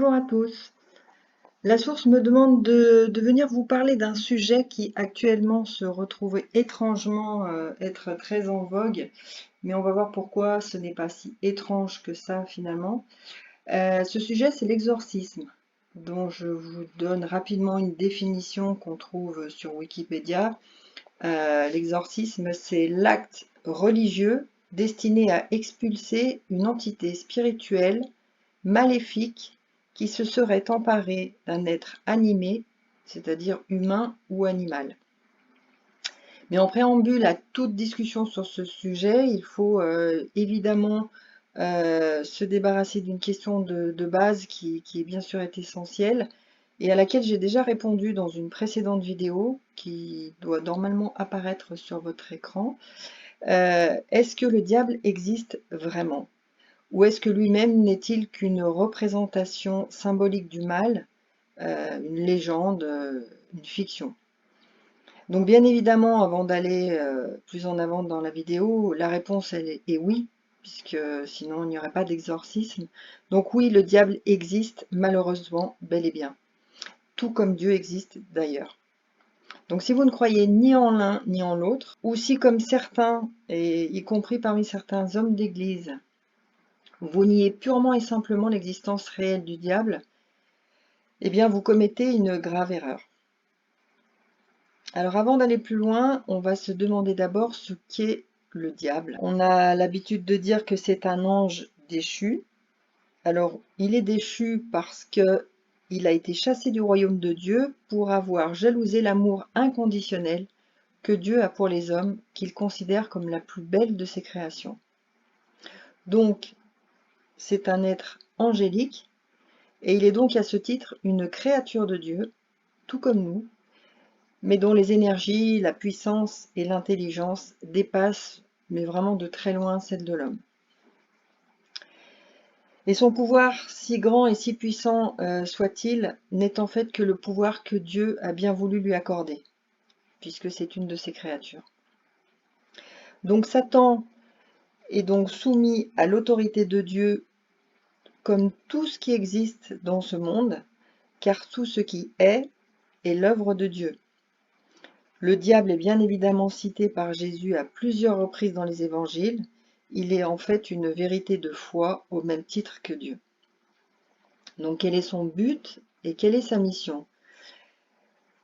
Bonjour à tous. La source me demande de venir vous parler d'un sujet qui actuellement se retrouve étrangement être très en vogue, mais on va voir pourquoi ce n'est pas si étrange que ça finalement. Ce sujet, c'est l'exorcisme, dont je vous donne rapidement une définition qu'on trouve sur Wikipédia. L'exorcisme, c'est l'acte religieux destiné à expulser une entité spirituelle maléfique qui se serait emparé d'un être animé, c'est-à-dire humain ou animal. Mais en préambule à toute discussion sur ce sujet, il faut évidemment se débarrasser d'une question de base qui bien sûr est essentielle et à laquelle j'ai déjà répondu dans une précédente vidéo qui doit normalement apparaître sur votre écran. Est-ce que le diable existe vraiment ? Ou est-ce que lui-même n'est-il qu'une représentation symbolique du mal, une légende, une fiction? Donc bien évidemment, avant d'aller plus en avant dans la vidéo, la réponse est oui, puisque sinon il n'y aurait pas d'exorcisme. Donc oui, le diable existe malheureusement bel et bien, tout comme Dieu existe d'ailleurs. Donc si vous ne croyez ni en l'un ni en l'autre, ou si comme certains, et y compris parmi certains hommes d'église, vous niez purement et simplement l'existence réelle du diable, eh bien vous commettez une grave erreur. Alors avant d'aller plus loin, on va se demander d'abord ce qu'est le diable. On a l'habitude de dire que c'est un ange déchu. Alors il est déchu parce qu'il a été chassé du royaume de Dieu pour avoir jalousé l'amour inconditionnel que Dieu a pour les hommes, qu'il considère comme la plus belle de ses créations. Donc c'est un être angélique, et il est donc à ce titre une créature de Dieu, tout comme nous, mais dont les énergies, la puissance et l'intelligence dépassent, mais vraiment de très loin, celles de l'homme. Et son pouvoir, si grand et si puissant soit-il, n'est en fait que le pouvoir que Dieu a bien voulu lui accorder, puisque c'est une de ses créatures. Donc Satan est donc soumis à l'autorité de Dieu comme tout ce qui existe dans ce monde, car tout ce qui est l'œuvre de Dieu. Le diable est bien évidemment cité par Jésus à plusieurs reprises dans les évangiles. Il est en fait une vérité de foi au même titre que Dieu. Donc quel est son but et quelle est sa mission?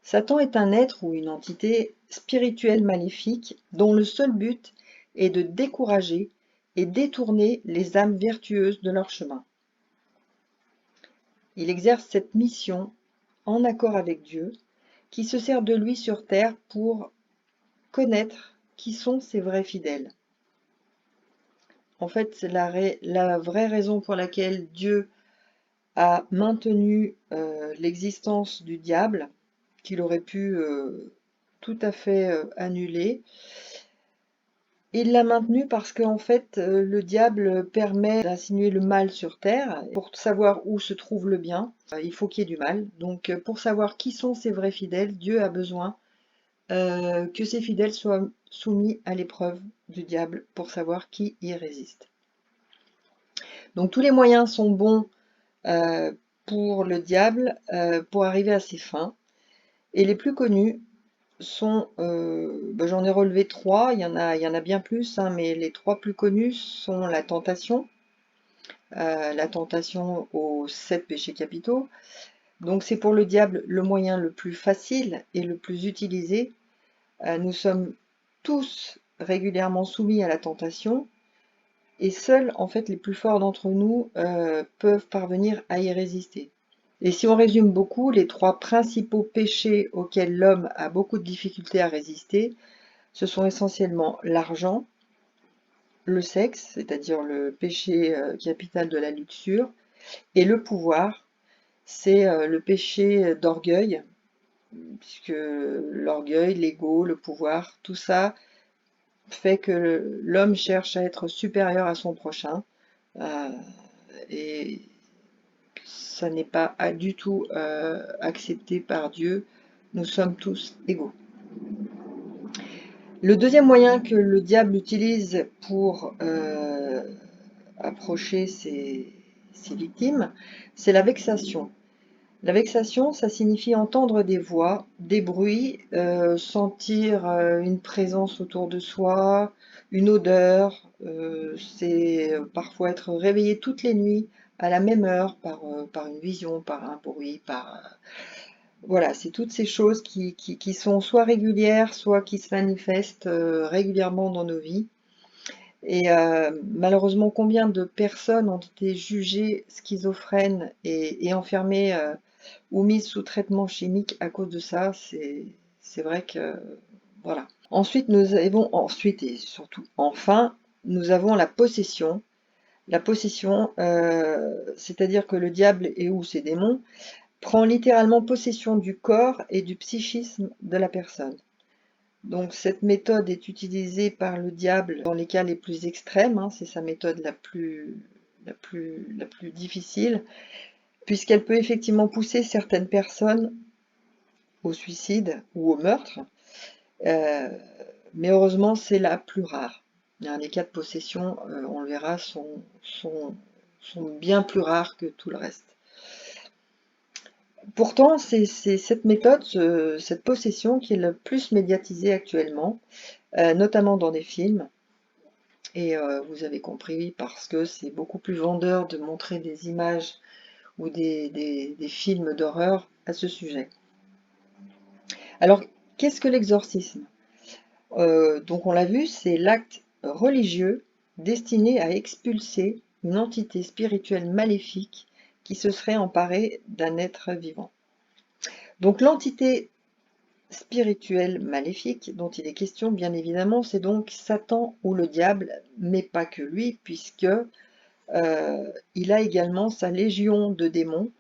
Satan est un être ou une entité spirituelle maléfique dont le seul but est de décourager et détourner les âmes vertueuses de leur chemin. Il exerce cette mission en accord avec Dieu, qui se sert de lui sur terre pour connaître qui sont ses vrais fidèles. En fait, c'est la vraie raison pour laquelle Dieu a maintenu l'existence du diable, qu'il aurait pu tout à fait annuler. Il l'a maintenu parce qu'en fait, le diable permet d'insinuer le mal sur terre. Pour savoir où se trouve le bien, il faut qu'il y ait du mal. Donc, pour savoir qui sont ses vrais fidèles, Dieu a besoin que ses fidèles soient soumis à l'épreuve du diable pour savoir qui y résiste. Donc tous les moyens sont bons pour le diable pour arriver à ses fins. Et les plus connus sont, j'en ai relevé 3, il y en a bien plus, hein, mais les 3 plus connus sont la tentation aux 7 péchés capitaux. Donc c'est pour le diable le moyen le plus facile et le plus utilisé. Nous sommes tous régulièrement soumis à la tentation, et seuls en fait les plus forts d'entre nous peuvent parvenir à y résister. Et si on résume beaucoup, les 3 principaux péchés auxquels l'homme a beaucoup de difficultés à résister, ce sont essentiellement l'argent, le sexe, c'est-à-dire le péché capital de la luxure, et le pouvoir, c'est le péché d'orgueil, puisque l'orgueil, l'ego, le pouvoir, tout ça fait que l'homme cherche à être supérieur à son prochain, et ça n'est pas du tout accepté par Dieu. Nous sommes tous égaux. Le deuxième moyen que le diable utilise pour approcher ses victimes, c'est la vexation. La vexation, ça signifie entendre des voix, des bruits, sentir une présence autour de soi, une odeur. C'est parfois être réveillé toutes les nuits à la même heure par une vision, par un bruit, voilà, c'est toutes ces choses qui sont soit régulières, soit qui se manifestent régulièrement dans nos vies. Et malheureusement, combien de personnes ont été jugées schizophrènes et enfermées ou mises sous traitement chimique à cause de ça, c'est vrai que voilà. Ensuite, ensuite et surtout, enfin, nous avons la possession. La possession, c'est-à-dire que le diable ou ses démons prend littéralement possession du corps et du psychisme de la personne. Donc cette méthode est utilisée par le diable dans les cas les plus extrêmes, hein, c'est sa méthode la plus difficile, puisqu'elle peut effectivement pousser certaines personnes au suicide ou au meurtre, euh, mais heureusement c'est la plus rare. Les cas de possession, on le verra, sont bien plus rares que tout le reste. Pourtant, c'est cette méthode, cette possession qui est le plus médiatisée actuellement, notamment dans des films. Et vous avez compris, parce que c'est beaucoup plus vendeur de montrer des images ou des films d'horreur à ce sujet. Alors, qu'est-ce que l'exorcisme? Donc on l'a vu, c'est l'acte religieux destiné à expulser une entité spirituelle maléfique qui se serait emparée d'un être vivant. Donc l'entité spirituelle maléfique dont il est question, bien évidemment, c'est donc Satan ou le diable, mais pas que lui, puisque il a également sa légion de démons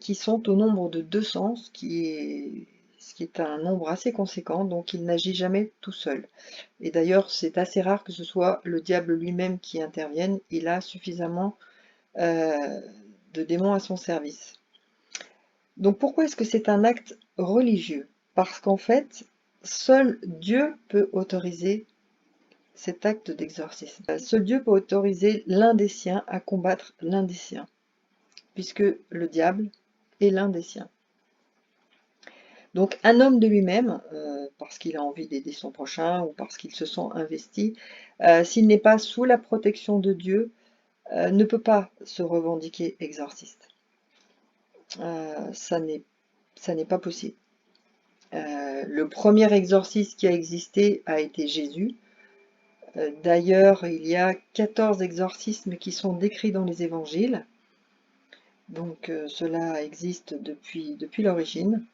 qui sont au nombre de 200, ce qui est un nombre assez conséquent, donc il n'agit jamais tout seul. Et d'ailleurs, c'est assez rare que ce soit le diable lui-même qui intervienne, il a suffisamment de démons à son service. Donc pourquoi est-ce que c'est un acte religieux? Parce qu'en fait, seul Dieu peut autoriser cet acte d'exorcisme. Seul Dieu peut autoriser l'un des siens à combattre l'un des siens, puisque le diable est l'un des siens. Donc un homme de lui-même, parce qu'il a envie d'aider son prochain ou parce qu'il se sent investi, s'il n'est pas sous la protection de Dieu, ne peut pas se revendiquer exorciste. Ça n'est pas possible. Le premier exorciste qui a existé a été Jésus. D'ailleurs, il y a 14 exorcismes qui sont décrits dans les évangiles. Donc cela existe depuis l'origine.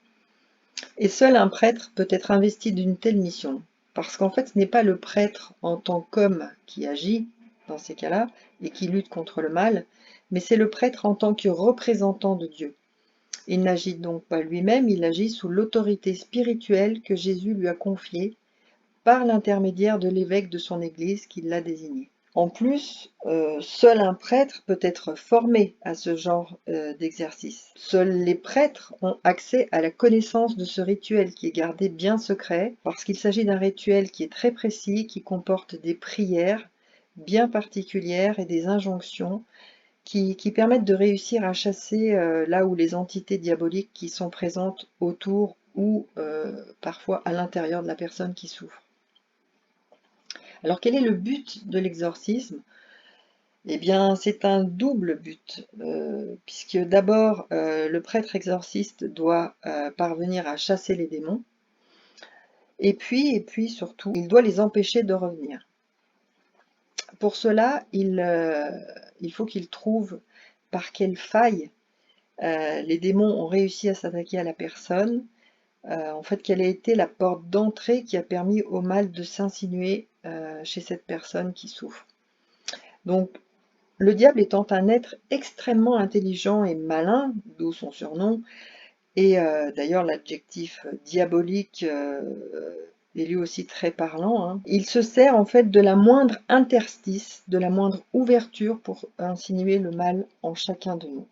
Et seul un prêtre peut être investi d'une telle mission. Parce qu'en fait, ce n'est pas le prêtre en tant qu'homme qui agit dans ces cas-là et qui lutte contre le mal, mais c'est le prêtre en tant que représentant de Dieu. Il n'agit donc pas lui-même, il agit sous l'autorité spirituelle que Jésus lui a confiée par l'intermédiaire de l'évêque de son Église qui l'a désigné. En plus, seul un prêtre peut être formé à ce genre d'exercice. Seuls les prêtres ont accès à la connaissance de ce rituel qui est gardé bien secret, parce qu'il s'agit d'un rituel qui est très précis, qui comporte des prières bien particulières et des injonctions qui permettent de réussir à chasser là où les entités diaboliques qui sont présentes autour ou parfois à l'intérieur de la personne qui souffre. Alors quel est le but de l'exorcisme? Eh bien, c'est un double but, puisque d'abord, le prêtre exorciste doit parvenir à chasser les démons, et puis surtout, il doit les empêcher de revenir. Pour cela, il faut qu'il trouve par quelle faille les démons ont réussi à s'attaquer à la personne, en fait, quelle a été la porte d'entrée qui a permis au mal de s'insinuer chez cette personne qui souffre. Donc, le diable étant un être extrêmement intelligent et malin, d'où son surnom, et d'ailleurs l'adjectif diabolique est lui aussi très parlant, hein. Il se sert en fait de la moindre interstice, de la moindre ouverture pour insinuer le mal en chacun de nous.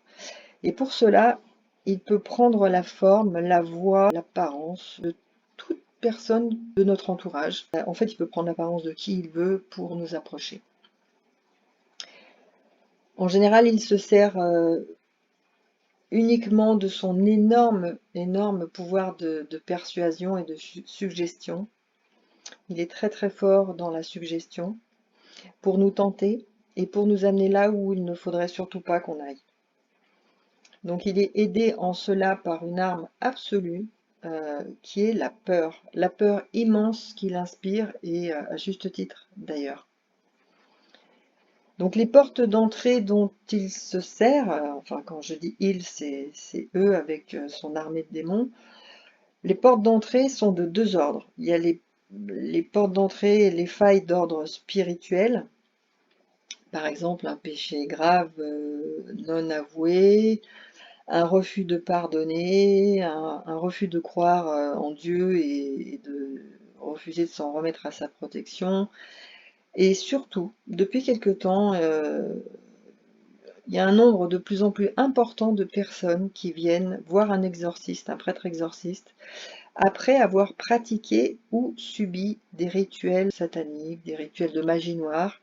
Et pour cela, il peut prendre la forme, la voix, l'apparence de toute personne de notre entourage. En fait, il peut prendre l'apparence de qui il veut pour nous approcher. En général, il se sert uniquement de son énorme pouvoir de persuasion et de suggestion. Il est très très fort dans la suggestion pour nous tenter et pour nous amener là où il ne faudrait surtout pas qu'on aille. Donc il est aidé en cela par une arme absolue qui est la peur immense qu'il inspire et à juste titre d'ailleurs. Donc les portes d'entrée dont il se sert, enfin quand je dis il, c'est eux avec son armée de démons, les portes d'entrée sont de deux ordres. Il y a les portes d'entrée et les failles d'ordre spirituel, par exemple un péché grave non avoué, un refus de pardonner, un refus de croire en Dieu et de refuser de s'en remettre à sa protection. Et surtout, depuis quelque temps, il y a un nombre de plus en plus important de personnes qui viennent voir un exorciste, un prêtre exorciste, après avoir pratiqué ou subi des rituels sataniques, des rituels de magie noire,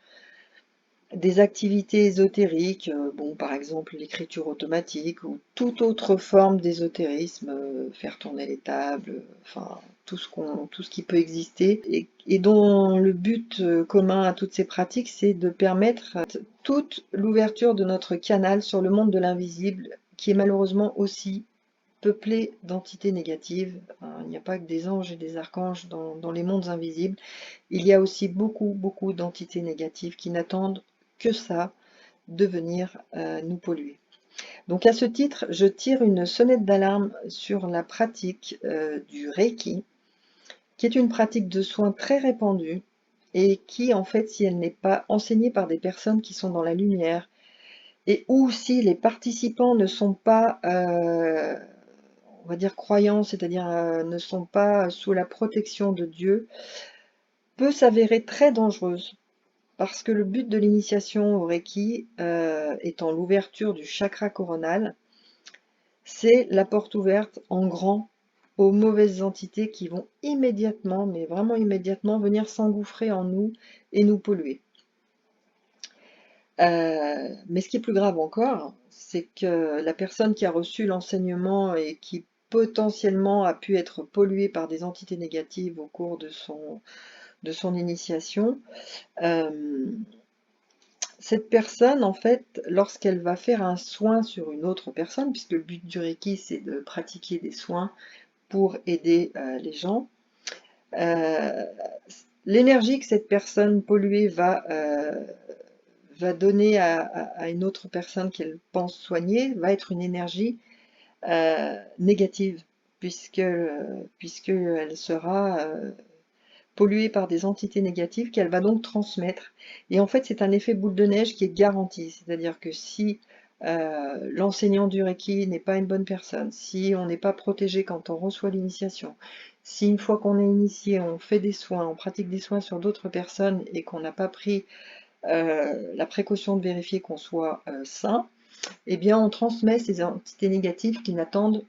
des activités ésotériques, bon, par exemple l'écriture automatique ou toute autre forme d'ésotérisme, faire tourner les tables, enfin tout ce qui peut exister, et dont le but commun à toutes ces pratiques, c'est de permettre toute l'ouverture de notre canal sur le monde de l'invisible, qui est malheureusement aussi peuplé d'entités négatives. Il n'y a pas que des anges et des archanges dans les mondes invisibles. Il y a aussi beaucoup d'entités négatives qui n'attendent que ça, de venir nous polluer. Donc à ce titre, je tire une sonnette d'alarme sur la pratique du Reiki, qui est une pratique de soins très répandue et qui, en fait, si elle n'est pas enseignée par des personnes qui sont dans la lumière, et où si les participants ne sont pas, on va dire, croyants, c'est-à-dire ne sont pas sous la protection de Dieu, peut s'avérer très dangereuse. Parce que le but de l'initiation au Reiki, étant l'ouverture du chakra coronal, c'est la porte ouverte en grand aux mauvaises entités qui vont immédiatement, mais vraiment immédiatement, venir s'engouffrer en nous et nous polluer. Mais ce qui est plus grave encore, c'est que la personne qui a reçu l'enseignement et qui potentiellement a pu être polluée par des entités négatives au cours de son initiation, cette personne, en fait, lorsqu'elle va faire un soin sur une autre personne, puisque le but du Reiki, c'est de pratiquer des soins pour aider les gens, euh, l'énergie que cette personne polluée va donner à une autre personne qu'elle pense soigner va être une énergie négative, puisqu'elle sera polluée par des entités négatives qu'elle va donc transmettre. Et en fait, c'est un effet boule de neige qui est garanti. C'est-à-dire que si l'enseignant du Reiki n'est pas une bonne personne, si on n'est pas protégé quand on reçoit l'initiation, si une fois qu'on est initié, on fait des soins, on pratique des soins sur d'autres personnes et qu'on n'a pas pris la précaution de vérifier qu'on soit sain, eh bien on transmet ces entités négatives qui n'attendent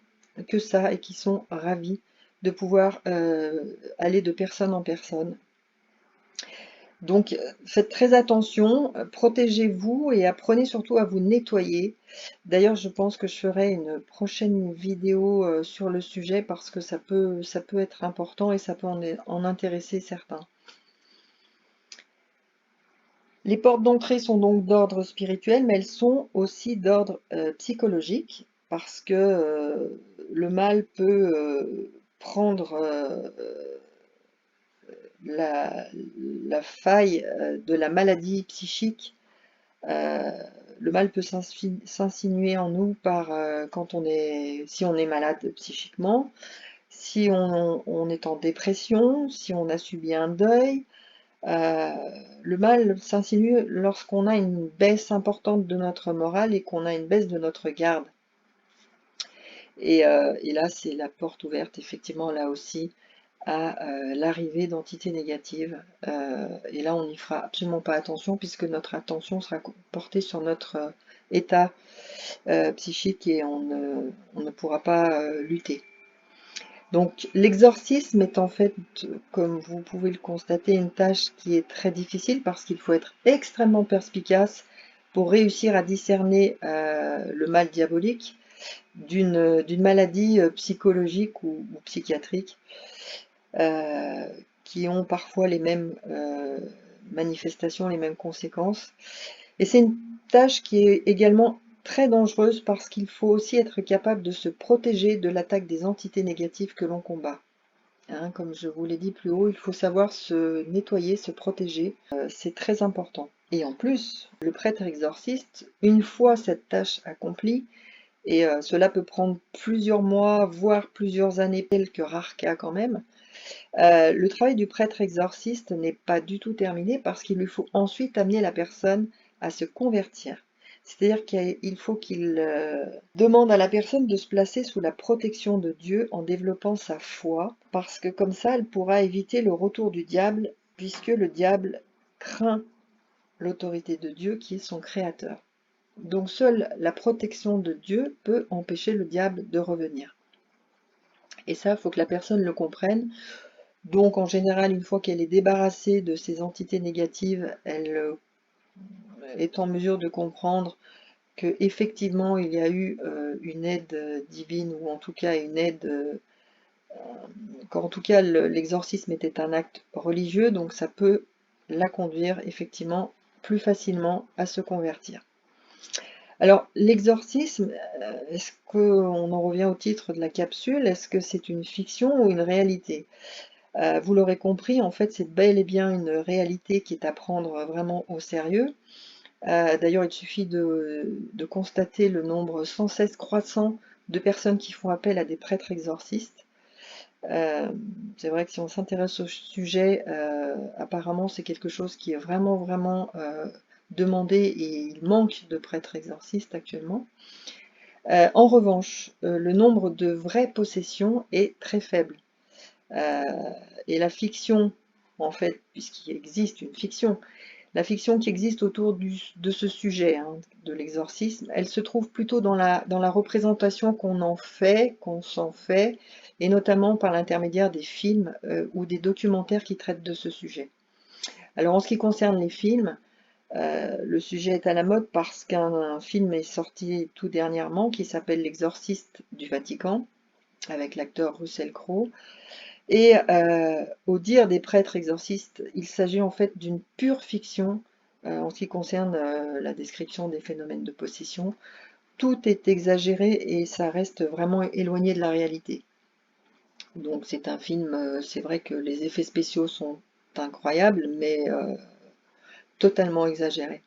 que ça et qui sont ravis de pouvoir aller de personne en personne. Donc faites très attention, protégez-vous et apprenez surtout à vous nettoyer. D'ailleurs, je pense que je ferai une prochaine vidéo sur le sujet parce que ça peut être important et ça peut en intéresser certains. Les portes d'entrée sont donc d'ordre spirituel, mais elles sont aussi d'ordre psychologique, parce que le mal peut prendre la faille de la maladie psychique. Le mal peut s'insinuer en nous si on est malade psychiquement, si on est en dépression, si on a subi un deuil. Le mal s'insinue lorsqu'on a une baisse importante de notre morale et qu'on a une baisse de notre garde. Et là, c'est la porte ouverte, effectivement, là aussi, à l'arrivée d'entités négatives. Et là, on n'y fera absolument pas attention puisque notre attention sera portée sur notre état psychique et on ne pourra pas lutter. Donc l'exorcisme est en fait, comme vous pouvez le constater, une tâche qui est très difficile parce qu'il faut être extrêmement perspicace pour réussir à discerner le mal diabolique d'une maladie psychologique ou psychiatrique, qui ont parfois les mêmes manifestations, les mêmes conséquences. Et c'est une tâche qui est également très dangereuse parce qu'il faut aussi être capable de se protéger de l'attaque des entités négatives que l'on combat. Hein, comme je vous l'ai dit plus haut, il faut savoir se nettoyer, se protéger, c'est très important. Et en plus, le prêtre exorciste, une fois cette tâche accomplie, et cela peut prendre plusieurs mois, voire plusieurs années, quelques rares cas quand même, le travail du prêtre exorciste n'est pas du tout terminé parce qu'il lui faut ensuite amener la personne à se convertir. C'est-à-dire qu'il faut qu'il demande à la personne de se placer sous la protection de Dieu en développant sa foi, parce que comme ça, elle pourra éviter le retour du diable, puisque le diable craint l'autorité de Dieu qui est son créateur. Donc seule la protection de Dieu peut empêcher le diable de revenir. Et ça, il faut que la personne le comprenne. Donc en général, une fois qu'elle est débarrassée de ces entités négatives, elle est en mesure de comprendre que effectivement il y a eu une aide divine, ou en tout cas une aide, qu'en tout cas l'exorcisme était un acte religieux, donc ça peut la conduire effectivement plus facilement à se convertir. Alors l'exorcisme, est-ce qu'on en revient au titre de la capsule, est-ce que c'est une fiction ou une réalité? Vous l'aurez compris, en fait c'est bel et bien une réalité qui est à prendre vraiment au sérieux. D'ailleurs, il suffit de constater le nombre sans cesse croissant de personnes qui font appel à des prêtres exorcistes. C'est vrai que si on s'intéresse au sujet, apparemment c'est quelque chose qui est vraiment demandé, et il manque de prêtres exorcistes actuellement. En revanche, le nombre de vraies possessions est très faible. Et la fiction, en fait, puisqu'il existe une fiction, la fiction qui existe autour de ce sujet, hein, de l'exorcisme, elle se trouve plutôt dans la représentation qu'on s'en fait, et notamment par l'intermédiaire des films ou des documentaires qui traitent de ce sujet. Alors en ce qui concerne les films, le sujet est à la mode parce qu'un film est sorti tout dernièrement qui s'appelle L'Exorciste du Vatican, avec l'acteur Russell Crowe. Et au dire des prêtres exorcistes, il s'agit en fait d'une pure fiction en ce qui concerne la description des phénomènes de possession. Tout est exagéré et ça reste vraiment éloigné de la réalité. Donc c'est un film, c'est vrai que les effets spéciaux sont incroyables, mais totalement exagérés.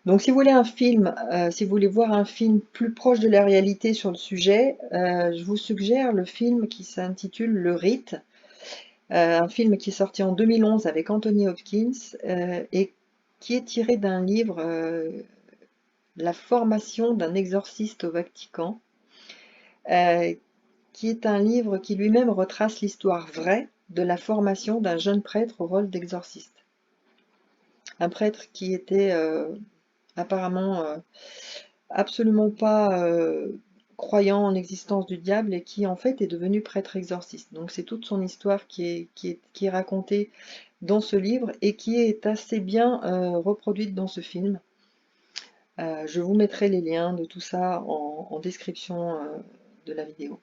Donc si vous voulez un film, si vous voulez voir un film plus proche de la réalité sur le sujet, je vous suggère le film qui s'intitule Le Rite, un film qui est sorti en 2011 avec Anthony Hopkins et qui est tiré d'un livre, La formation d'un exorciste au Vatican, qui est un livre qui lui-même retrace l'histoire vraie de la formation d'un jeune prêtre au rôle d'exorciste. Un prêtre qui était apparemment absolument pas croyant en l'existence du diable, et qui en fait est devenu prêtre exorciste. Donc c'est toute son histoire qui est racontée dans ce livre et qui est assez bien reproduite dans ce film. Je vous mettrai les liens de tout ça en description de la vidéo.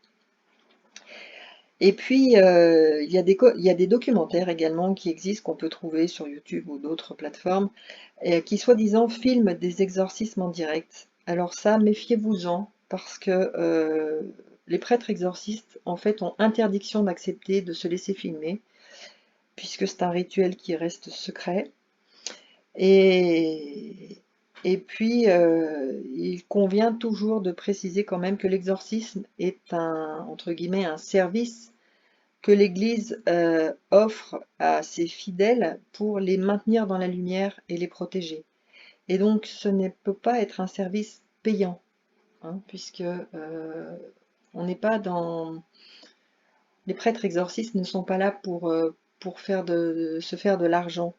Et puis, il y a des documentaires également qui existent, qu'on peut trouver sur YouTube ou d'autres plateformes, qui soi-disant filment des exorcismes en direct. Alors ça, méfiez-vous-en, parce que les prêtres exorcistes, en fait, ont interdiction d'accepter de se laisser filmer, puisque c'est un rituel qui reste secret. Et puis, il convient toujours de préciser quand même que l'exorcisme est entre guillemets, un service que l'Église offre à ses fidèles pour les maintenir dans la lumière et les protéger. Et donc, ce ne peut pas être un service payant, hein, puisque on n'est pas dans... Les prêtres exorcistes ne sont pas là pour se faire de l'argent.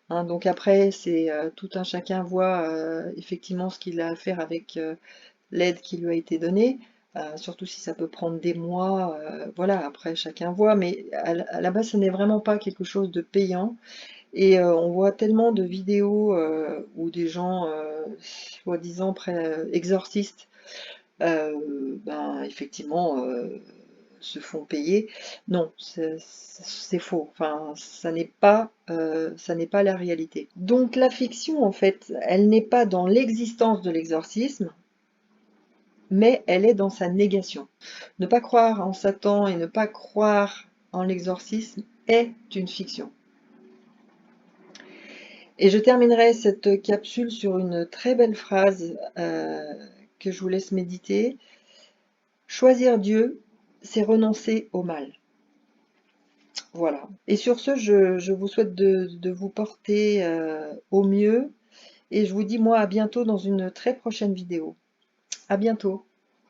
Hein. Donc après, c'est tout un chacun voit effectivement ce qu'il a à faire avec l'aide qui lui a été donnée, surtout si ça peut prendre des mois, voilà, après chacun voit, mais à la base ce n'est vraiment pas quelque chose de payant, Et on voit tellement de vidéos où des gens, soi-disant exorcistes, ben, effectivement, se font payer. Non, c'est faux. Enfin, ça n'est pas la réalité. Donc la fiction, en fait, elle n'est pas dans l'existence de l'exorcisme, mais elle est dans sa négation. Ne pas croire en Satan et ne pas croire en l'exorcisme est une fiction. Et je terminerai cette capsule sur une très belle phrase que je vous laisse méditer. Choisir Dieu, c'est renoncer au mal. Voilà. Et sur ce, je vous souhaite de vous porter au mieux et je vous dis moi à bientôt dans une très prochaine vidéo. À bientôt.